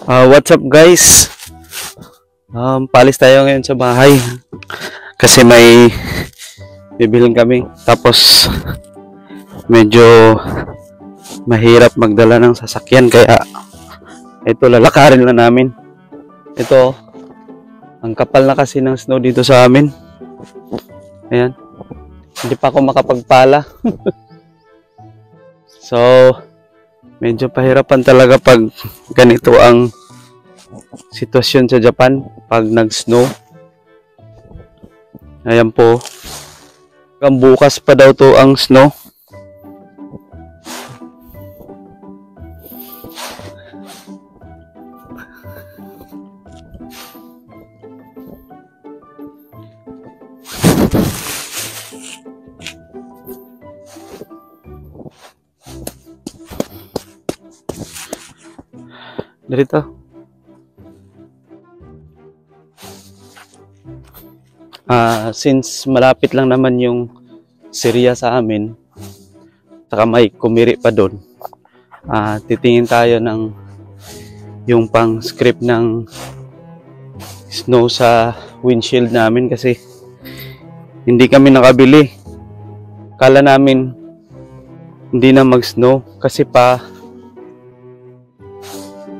What's up guys? Palis tayo ngayon sa bahay kasi may bibilhin kami, tapos medyo mahirap magdala ng sasakyan kaya ito lalakarin lang namin. Ito, ang kapal na kasi ng snow dito sa amin. Ayan, hindi pa ako makapagpala. So medyo pahirapan talaga pag ganito ang sitwasyon sa Japan pag nag-snow. Ayan po, hanggang bukas pa daw to ang snow. Dito. Since malapit lang naman yung Syria sa amin, saka may kumiri pa doon, titingin tayo ng yung pang script ng snow sa windshield namin kasi hindi kami nakabili. Kala namin hindi na mag-snow kasi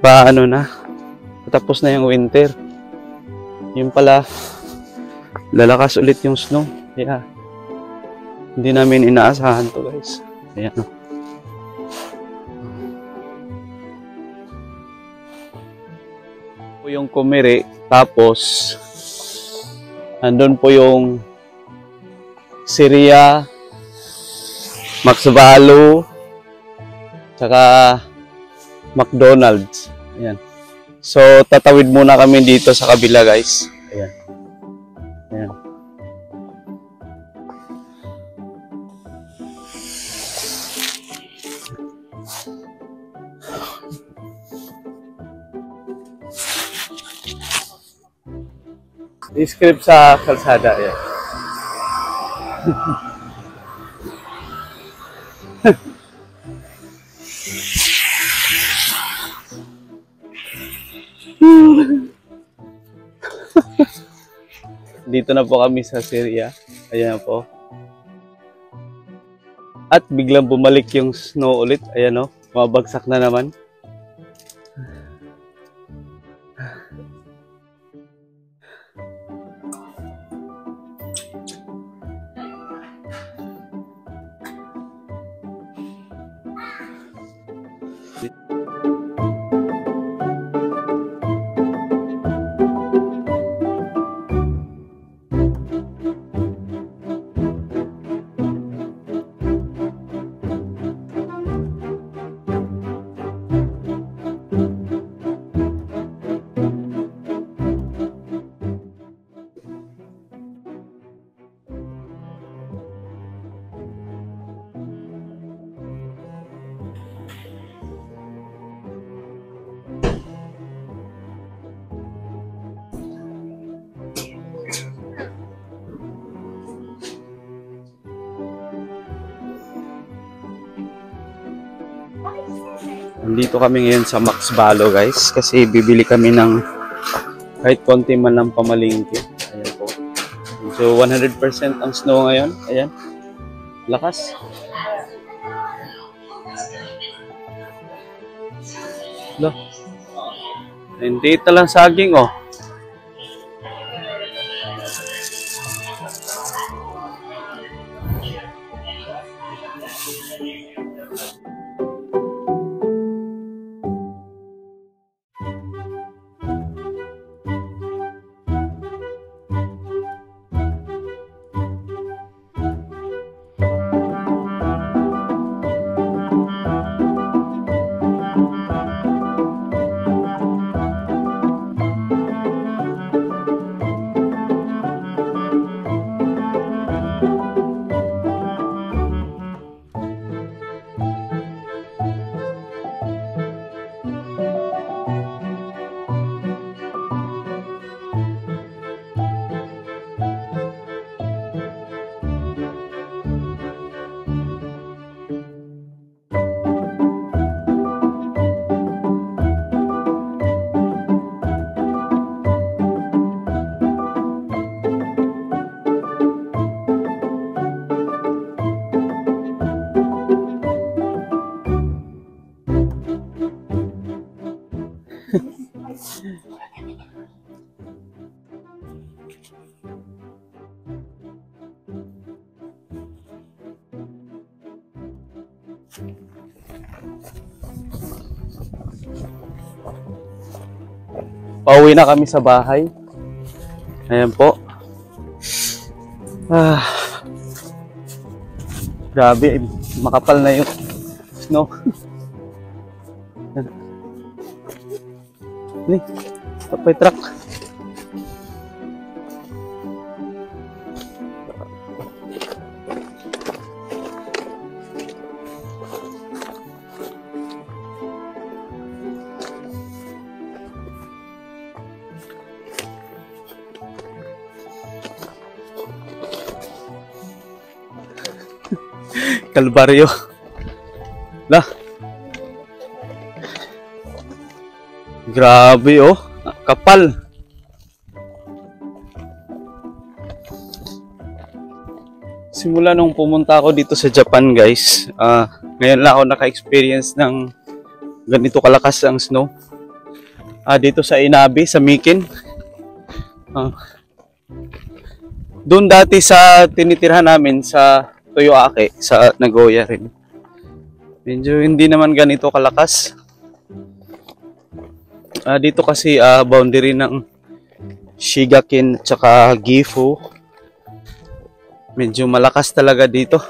ano na, tapos na yung winter. Yun pala, lalakas ulit yung snow. Kaya hindi namin inaasahan to guys. Ayan o. Po yung kumiri, tapos andun po yung Syria, Max Value, tsaka McDonald's. Ayan. So tatawid muna kami dito sa kabila guys. Ayan. Ayan. I-script sa kalsada. Ayan. Dito na po kami sa Syria. Ayan po. At biglang bumalik yung snow ulit. Ayan o. Mabagsak na naman. Nandito kami ngayon sa Max Value guys kasi bibili kami ng kahit konti man lang pamalingki. Ayan po. So 100% ang snow ngayon. Ayan. Lakas. Lo. Hindi talang saging oh. Pauwi na kami sa bahay. Ayan po. Grabe, makapal na yung snow. Ni, tapay truck. Kalbaryo. Lah. Grabe oh, kapal. Simula nung pumunta ako dito sa Japan, guys, ngayon lang ako naka-experience ng ganito kalakas ang snow. Dito sa Inabe, sa Mikin. Doon dati sa tinitirhan namin sa Toyoake, sa Nagoya rin. Medyo hindi naman ganito kalakas. Dito kasi boundary ng Shigakin at saka Gifu. Medyo malakas talaga dito.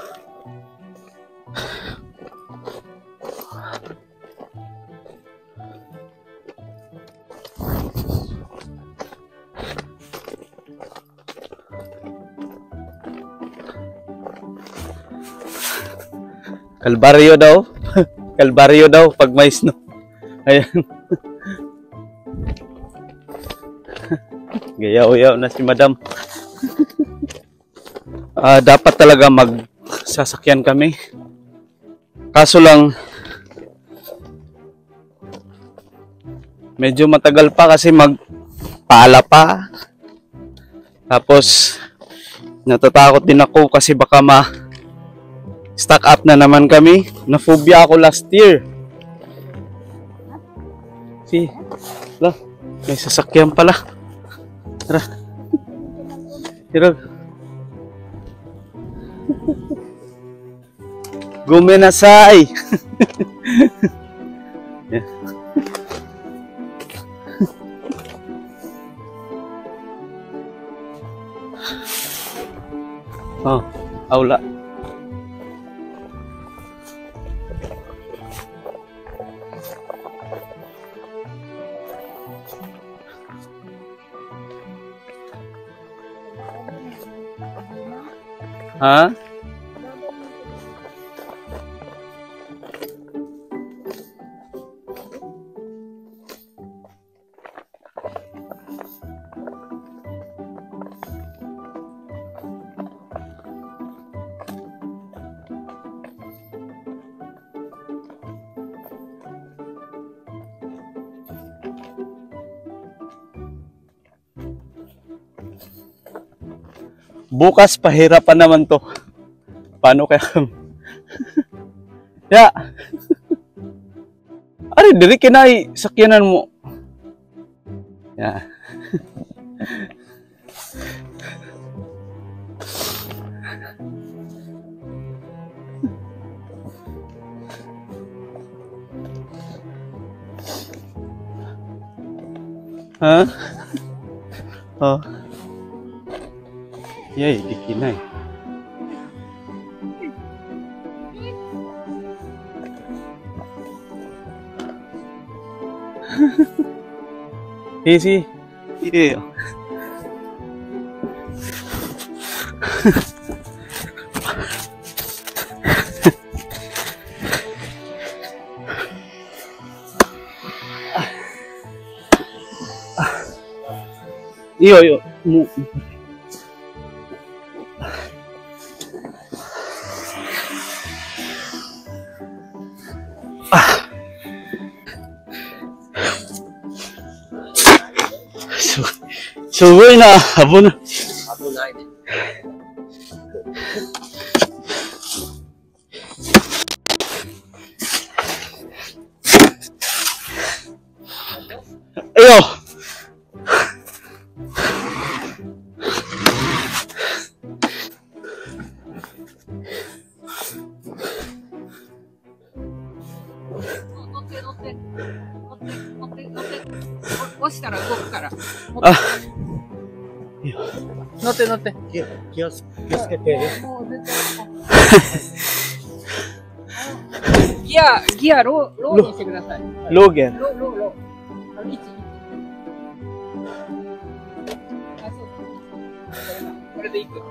Kalbaryo daw. Kalbaryo daw pag may snow. Ayan. Gayaw-yaw na si Madam. Dapat talaga magsasakyan kami. Kaso lang, medyo matagal pa kasi magpaala pa. Tapos, natatakot din ako kasi baka stock up na naman kami. Na-phobia ako last year. May sasakyan pala. Tara. Tirog. Gumenasai. Yeah. Aula. Bukas pahirapan naman to. Paano kaya? Ya. Ari diri kinay sakyanan mo. Ya. Oh. Yay, di kinay. Easy. Yeah. Yo. Sugoi na, habon na. Ayo! Ah. 乗って乗って。気をつけて。ギアローにしてください。ローゲン。ロー。1。あ、そう。これでいく。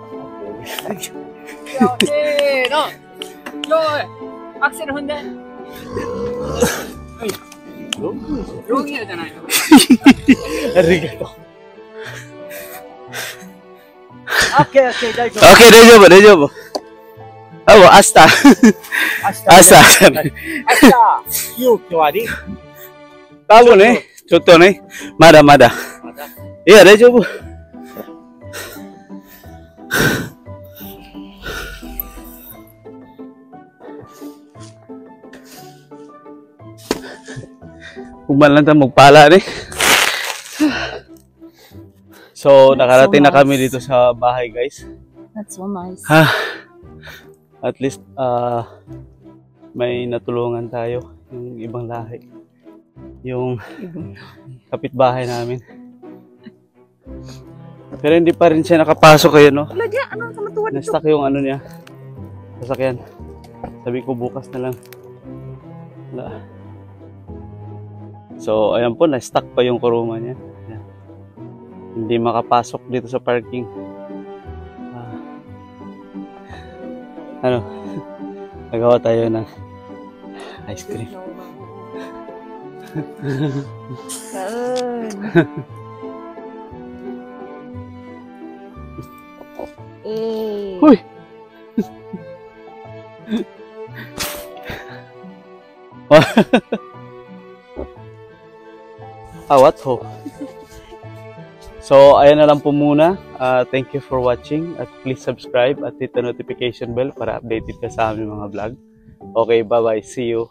せーの。よーい。アクセル踏んで。ローギアじゃないの。ありがとう。OK、OK、大丈夫。 Okay, 大丈夫、大丈夫。あ、もう明日。今日はね。多分ね、ちょっとね、まだまだ。いや、大丈夫。Kumalan tayo magpala eh. So, nakarating na kami dito sa bahay, guys. That's so nice. At least, may natulungan tayo, yung ibang lahi. Yung kapitbahay namin. Pero hindi pa rin siya nakapasok kayo, no? Lagyan, ano sa matuwa dito? Na-stuck yung ano niya, sasakyan. Sabi ko bukas na lang. Wala. So, ayan po, na-stuck pa yung kuruma niya. Ayan. Hindi makapasok dito sa parking. Ano? Nagawa tayo ng ice cream. Uy! What ho? So, ayan na lang po muna. Thank you for watching at please subscribe at hit the notification bell para updated ka sa aming mga vlog. Okay, bye-bye. See you.